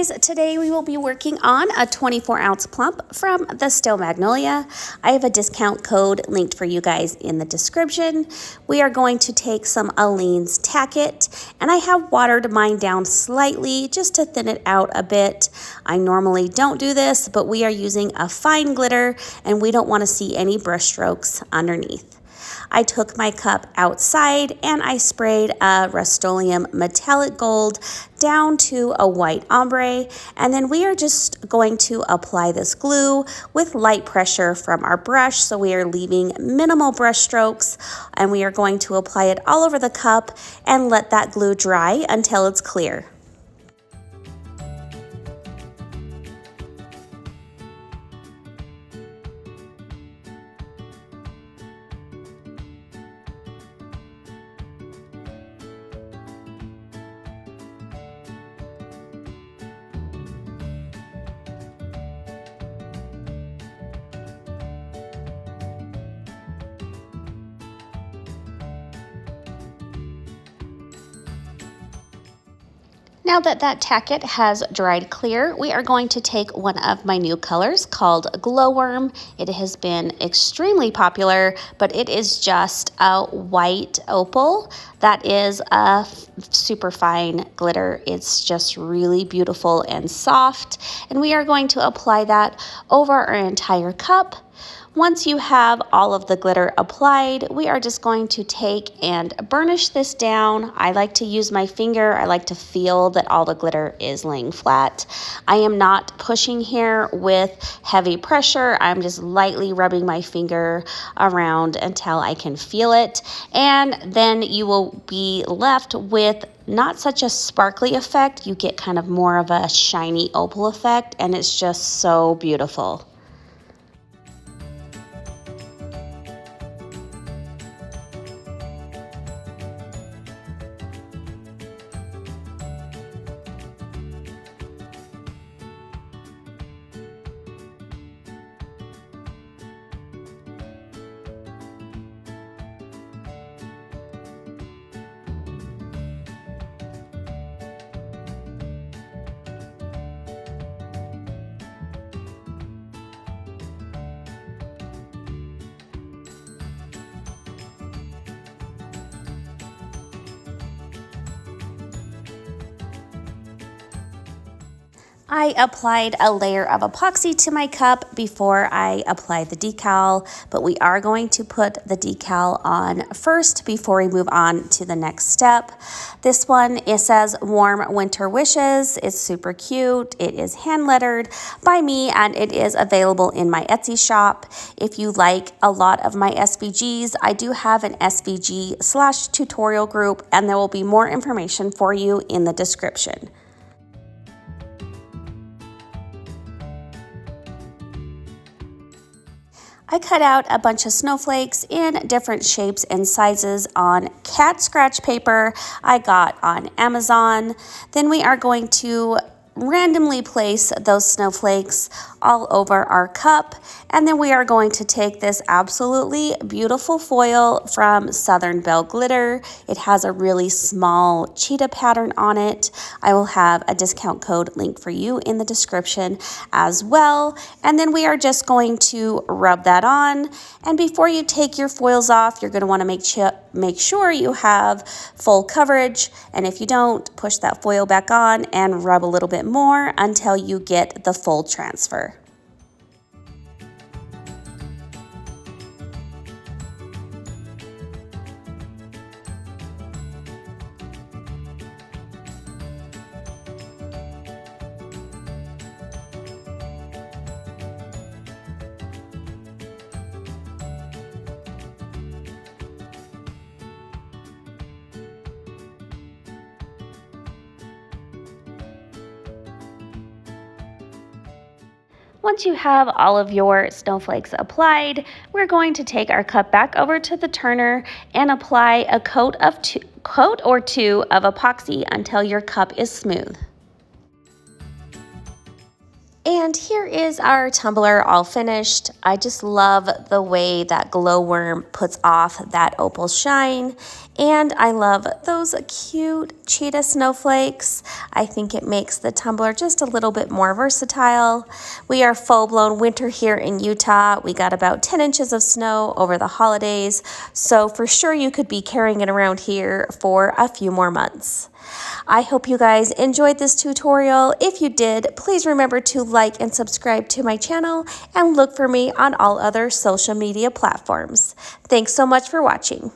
guys, today we will be working on a 24-ounce plump from the Still Magnolia. I have a discount code linked for you guys in the description. We are going to take some Aleene's Tack It, and I have watered mine down slightly just to thin it out a bit. I normally don't do this, but we are using a fine glitter and we don't want to see any brush strokes underneath. I took my cup outside and I sprayed a Rust-Oleum metallic gold down to a white ombre, and then we are just going to apply this glue with light pressure from our brush, so we are leaving minimal brush strokes, and we are going to apply it all over the cup and let that glue dry until it's clear. Now that that tacket has dried clear, we are going to take one of my new colors called Glowworm. It has been extremely popular, but it is just a white opal that is a super fine glitter. It's just really beautiful and soft, and we are going to apply that over our entire cup. Once you have all of the glitter applied, we are just going to take and burnish this down. I like to use my finger. I like to feel that all the glitter is laying flat. I am not pushing here with heavy pressure. I'm just lightly rubbing my finger around until I can feel it. And then you will be left with not such a sparkly effect. You get kind of more of a shiny opal effect, and it's just so beautiful. I applied a layer of epoxy to my cup before I applied the decal, but we are going to put the decal on first before we move on to the next step. This one, it says Warm Winter Wishes. It's super cute. It is hand lettered by me, and it is available in my Etsy shop. If you like a lot of my SVGs, I do have an SVG/tutorial group, and there will be more information for you in the description. I cut out a bunch of snowflakes in different shapes and sizes on cat scratch paper I got on Amazon. Then we are going to randomly place those snowflakes all over our cup, and then we are going to take this absolutely beautiful foil from Southern Belle Glitter. It has a really small cheetah pattern on it. I will have a discount code linked for you in the description as well, and then we are just going to rub that on. And before you take your foils off, you're going to want to make sure you have full coverage, and if you don't, push that foil back on and rub a little bit more until you get the full transfer. Once you have all of your snowflakes applied, we're going to take our cup back over to the turner and apply a coat or two of epoxy until your cup is smooth. And here is our tumbler all finished. I just love the way that glowworm puts off that opal shine. And I love those cute cheetah snowflakes. I think it makes the tumbler just a little bit more versatile. We are full-blown winter here in Utah. We got about 10 inches of snow over the holidays. So for sure you could be carrying it around here for a few more months. I hope you guys enjoyed this tutorial. If you did, please remember to like and subscribe to my channel and look for me on all other social media platforms. Thanks so much for watching.